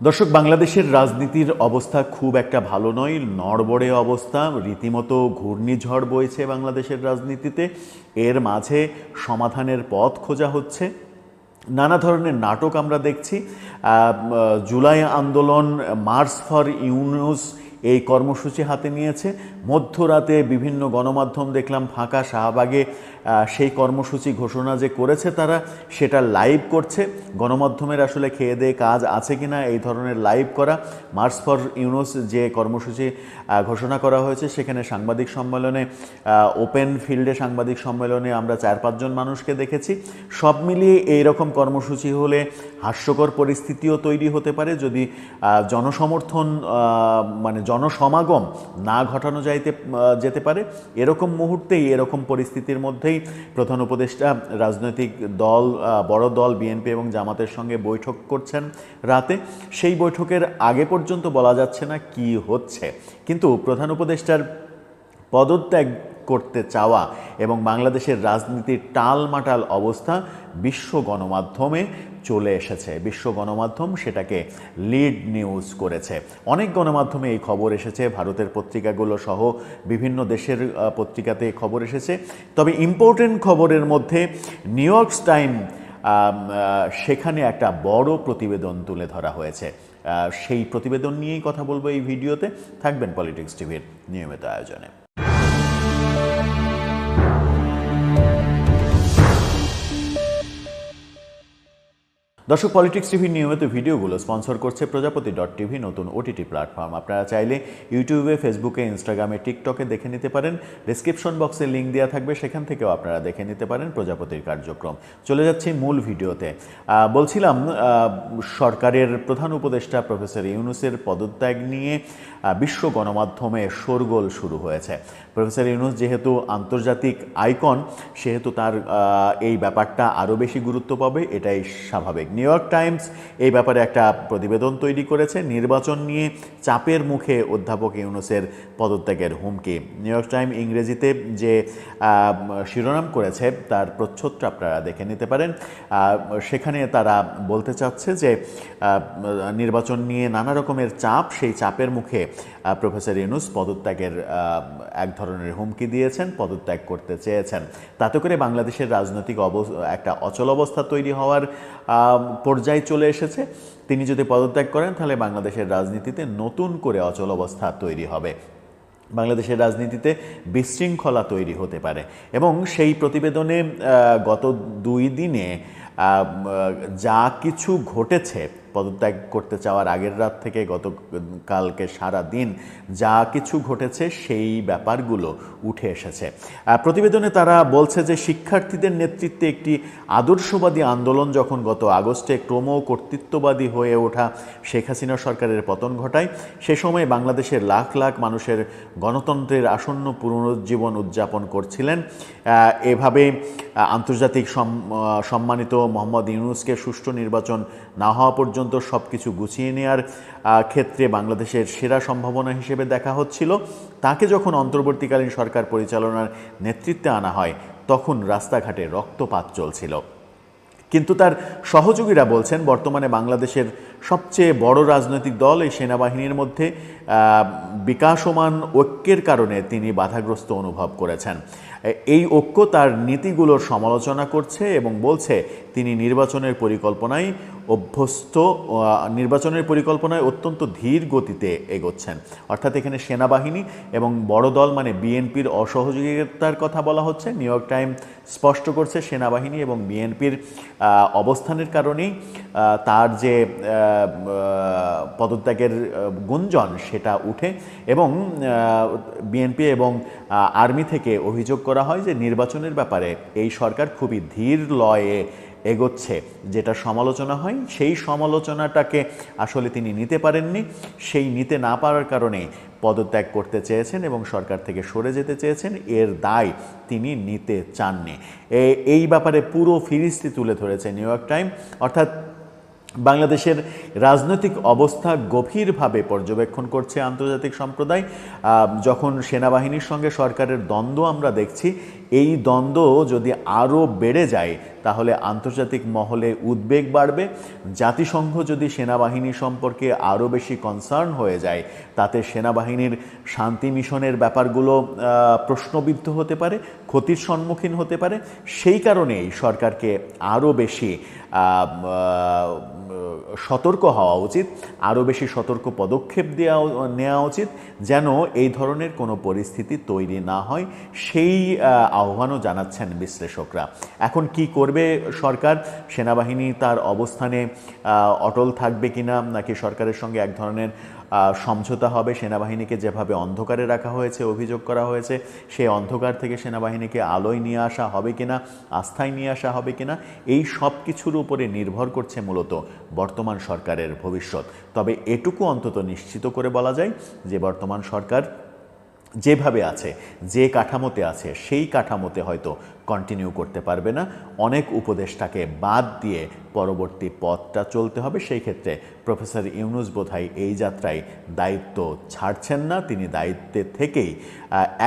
দর্শক, বাংলাদেশের রাজনীতির অবস্থা খুব একটা ভালো নয়, নড়বড়ে অবস্থা, রীতিমতো ঘূর্ণিঝড় বইছে বাংলাদেশের রাজনীতিতে। এর মাঝে সমাধানের পথ খোঁজা হচ্ছে, নানা ধরনের নাটক আমরা দেখছি। জুলাই আন্দোলন, মার্চ ফর ইউনুস এই কর্মসূচি হাতে নিয়েছে। মধ্যরাতে বিভিন্ন গণমাধ্যম দেখলাম ফাঁকা শাহবাগে সেই কর্মসূচি ঘোষণা যে করেছে তারা, সেটা লাইভ করছে। গণমাধ্যমের আসলে খেয়ে দেয়ে কাজ আছে কিনা এই ধরনের লাইভ করা। মার্চ ফর ইউনুস যে কর্মসূচি ঘোষণা করা হয়েছে, সেখানে সাংবাদিক সম্মেলনে, ওপেন ফিল্ডে সাংবাদিক সম্মেলনে আমরা 4-5 জন মানুষকে দেখেছি। সব মিলিয়ে এইরকম কর্মসূচি হলে হাস্যকর পরিস্থিতিও তৈরি হতে পারে যদি জনসমর্থন মানে জনসমাগম না ঘটানো যেতে পারে। এরকম মুহূর্তেই, এরকম পরিস্থিতির মধ্যেই প্রধান উপদেষ্টা রাজনৈতিক দল, বড় দল বিএনপি এবং জামাতের সঙ্গে বৈঠক করছেন রাতে। সেই বৈঠকের আগে পর্যন্ত বলা যাচ্ছে না কি হচ্ছে, কিন্তু প্রধান উপদেষ্টার পদত্যাগ করতে চাওয়া এবং বাংলাদেশের রাজনীতির টালমাটাল অবস্থা বিশ্ব গণমাধ্যমে চলে এসেছে। বিশ্ব গণমাধ্যম সেটাকে লিড নিউজ করেছে। অনেক গণমাধ্যমে এই খবর এসেছে, ভারতের পত্রিকাগুলো সহ বিভিন্ন দেশের পত্রিকাতে খবর এসেছে। তবে ইম্পর্টেন্ট খবরের মধ্যে নিউ ইয়র্ক টাইমস, সেখানে একটা বড় প্রতিবেদন তুলে ধরা হয়েছে। সেই প্রতিবেদন নিয়েই কথা বলবো এই ভিডিওতে। থাকবেন পলিটিক্স টিভির নিয়মিত আয়োজনে। দর্শক, পলিটিক্স টিভির নিয়মিত ভিডিওগুলো স্পন্সর করছে প্রজাপতি.tv, নতুন ওটিটি প্ল্যাটফর্ম। আপনারা চাইলে ইউটিউবে, ফেসবুকে, ইনস্টাগ্রামে, টিকটকে দেখে নিতে পারেন। ডেসক্রিপশন বক্সে লিঙ্ক দেওয়া থাকবে, সেখান থেকেও আপনারা দেখে নিতে পারেন প্রজাপতির কার্যক্রম। চলে যাচ্ছি মূল ভিডিওতে। বলছিলাম, সরকারের প্রধান উপদেষ্টা প্রফেসর ইউনুসের পদত্যাগ নিয়ে বিশ্ব গণমাধ্যমে শোরগোল শুরু হয়েছে। প্রফেসর ইউনুস যেহেতু আন্তর্জাতিক আইকন, সেহেতু তার এই ব্যাপারটা আরও বেশি গুরুত্ব পাবে, এটাই স্বাভাবিক। নিউ ইয়র্ক টাইমস এই ব্যাপারে একটা প্রতিবেদন তৈরি করেছে। নির্বাচন নিয়ে চাপের মুখে অধ্যাপক ইউনুসের পদত্যাগের হুমকি। নিউ ইয়র্ক টাইমস ইংরেজিতে যে শিরোনাম করেছে তার প্রচ্ছদটা আপনারা দেখে নিতে পারেন। সেখানে তারা বলতে চাচ্ছে যে নির্বাচন নিয়ে নানা রকমের চাপ, সেই চাপের মুখে প্রফেসর ইউনুস পদত্যাগের এক ধরনের হুমকি দিয়েছেন, পদত্যাগ করতে চেয়েছেন। তাতে করে বাংলাদেশের রাজনৈতিক একটা অচল অবস্থা তৈরি হওয়ার পর্যায়ে চলে এসেছে। তিনি যদি পদত্যাগ করেন তাহলে বাংলাদেশের রাজনীতিতে নতুন করে অচল অবস্থা তৈরি হবে, বাংলাদেশের রাজনীতিতে বিশৃঙ্খলা তৈরি হতে পারে। এবং সেই প্রতিবেদনে গত 2 দিনে যা কিছু ঘটেছে, পদত্যাগ করতে চাওয়ার আগের রাত থেকে গতকালকে সারা দিন যা কিছু ঘটেছে সেই ব্যাপারগুলো উঠে এসেছে। প্রতিবেদনে তারা বলছে যে শিক্ষার্থীদের নেতৃত্বে একটি আদর্শবাদী আন্দোলন যখন গত আগস্টে ক্রম কর্তৃত্ববাদী হয়ে ওঠা শেখ হাসিনা সরকারের পতন ঘটায়, সে সময় বাংলাদেশের লাখ লাখ মানুষের গণতন্ত্রের আসন্ন পুনরুজ্জীবন উদযাপন করছিলেন। এভাবে আন্তর্জাতিক সম্মানিত মোহাম্মদ ইউনুসকে সুষ্ঠু নির্বাচন না হওয়া পর্যন্ত সব কিছু গুছিয়ে নেওয়ার ক্ষেত্রে বাংলাদেশের সেরা সম্ভাবনা হিসেবে দেখা হচ্ছিল। তাকে যখন অন্তর্বর্তীকালীন সরকার পরিচালনার নেতৃত্বে আনা হয়, তখন রাস্তাঘাটে রক্তপাত চলছিল। কিন্তু তার সহযোগীরা বলছেন বর্তমানে বাংলাদেশের সবচেয়ে বড় রাজনৈতিক দল এই সেনাবাহিনীর মধ্যে বিকাশমান ঐক্যের কারণে তিনি বাধাগ্রস্ত অনুভব করেছেন। এই ঐক্য তার নীতিগুলোর সমালোচনা করছে এবং বলছে তিনি নির্বাচনের পরিকল্পনায় অত্যন্ত ধীর গতিতে এগোচ্ছেন। অর্থাৎ এখানে সেনাবাহিনী এবং বড় দল মানে বিএনপির অসহযোগিতার কথা বলা হচ্ছে। নিউ ইয়র্ক টাইমস স্পষ্ট করছে সেনাবাহিনী এবং বিএনপির অবস্থানের কারণেই তার যে পদত্যাগের গুঞ্জন সেটা উঠে এবং বিএনপি এবং আর্মি থেকে অভিযোগ করা হয় যে নির্বাচনের ব্যাপারে এই সরকার খুবই ধীর লয়ে এগোচ্ছে। যেটা সমালোচনা হয়, সেই সমালোচনাটাকে আসলে তিনি নিতে পারেননি। সেই নিতে না পারার কারণে পদত্যাগ করতে চেয়েছেন এবং সরকার থেকে সরে যেতে চেয়েছেন। এর দায় তিনি নিতে চাননি। এই ব্যাপারে পুরো ফিরিস্তি তুলে ধরেছে নিউ ইয়র্ক টাইমস। অর্থাৎ বাংলাদেশের রাজনৈতিক অবস্থা গভীরভাবে পর্যবেক্ষণ করছে আন্তর্জাতিক সম্প্রদায়। যখন সেনাবাহিনীর সঙ্গে সরকারের দ্বন্দ্ব আমরা দেখছি, এই দ্বন্দ্ব যদি আরও বেড়ে যায় তাহলে আন্তর্জাতিক মহলে উদ্বেগ বাড়বে। জাতিসংঘ যদি সেনাবাহিনী সম্পর্কে আরও বেশি কনসার্ন হয়ে যায়, তাতে সেনাবাহিনীর শান্তি মিশনের ব্যাপারগুলো প্রশ্নবিদ্ধ হতে পারে, ক্ষতির সম্মুখীন হতে পারে। সেই কারণেই সরকারকে আরও বেশি সতর্ক হওয়া উচিত, আরও বেশি সতর্ক পদক্ষেপ নেওয়া উচিত, যেন এই ধরনের কোনো পরিস্থিতি তৈরি না হয়। সেই আহ্বানও জানাচ্ছেন বিশ্লেষকরা। এখন কি করবে সরকার? সেনাবাহিনী তার অবস্থানে অটল থাকবে কিনা, নাকি সরকারের সঙ্গে এক ধরনের সমঝোতা হবে? সেনাবাহিনীকে যেভাবে অন্ধকারে রাখা হয়েছে, অভিযোগ করা হয়েছে, সেই অন্ধকার থেকে সেনাবাহিনীকে আলোয় নিয়ে আসা হবে কিনা, আস্থায় নিয়ে আসা হবে কিনা, এই সব কিছুর উপরে নির্ভর করছে মূলত বর্তমান সরকারের ভবিষ্যৎ। তবে এটুকু অন্তত নিশ্চিত করে বলা যায় যে বর্তমান সরকার যেভাবে আছে, যে কাঠামোতে আছে, সেই কাঠামোতে হয়তো কন্টিনিউ করতে পারবে না। অনেক উপদেষ্টাকে বাদ দিয়ে পরবর্তী পথটা চলতে হবে। সেই ক্ষেত্রে প্রফেসর ইউনূস বোধহয় এই যাত্রায় দায়িত্ব ছাড়ছেন না। তিনি দায়িত্বে থেকেই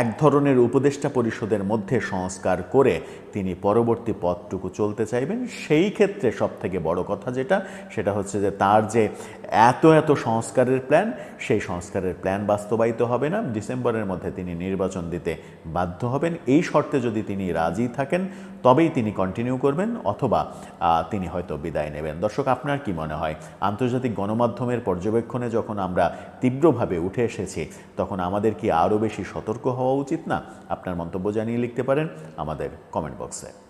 এক ধরনের উপদেষ্টা পরিষদের মধ্যে সংস্কার করে তিনি পরবর্তী পথটুকু চলতে চাইবেন। সেই ক্ষেত্রে সবথেকে বড় কথা সেটা হচ্ছে যে তার যে এত সংস্কারের প্ল্যান, সেই সংস্কারের প্ল্যান বাস্তবায়িত হবে না। ডিসেম্বরের মধ্যে তিনি নির্বাচন দিতে বাধ্য হবেন। এই শর্তে যদি তিনি রাজি থাকেন তবেই তিনি কন্টিনিউ করবেন, অথবা তিনি হয়তো বিদায় নেবেন। দর্শক, আপনার কি মনে হয়? আন্তর্জাতিক গণমাধ্যমের পর্যবেক্ষণে যখন আমরা তীব্রভাবে উঠে এসেছি, তখন আমাদের কি আরও বেশি সতর্ক হওয়া উচিত না? আপনার মন্তব্য জানিয়ে লিখতে পারেন আমাদের কমেন্ট বক্সে।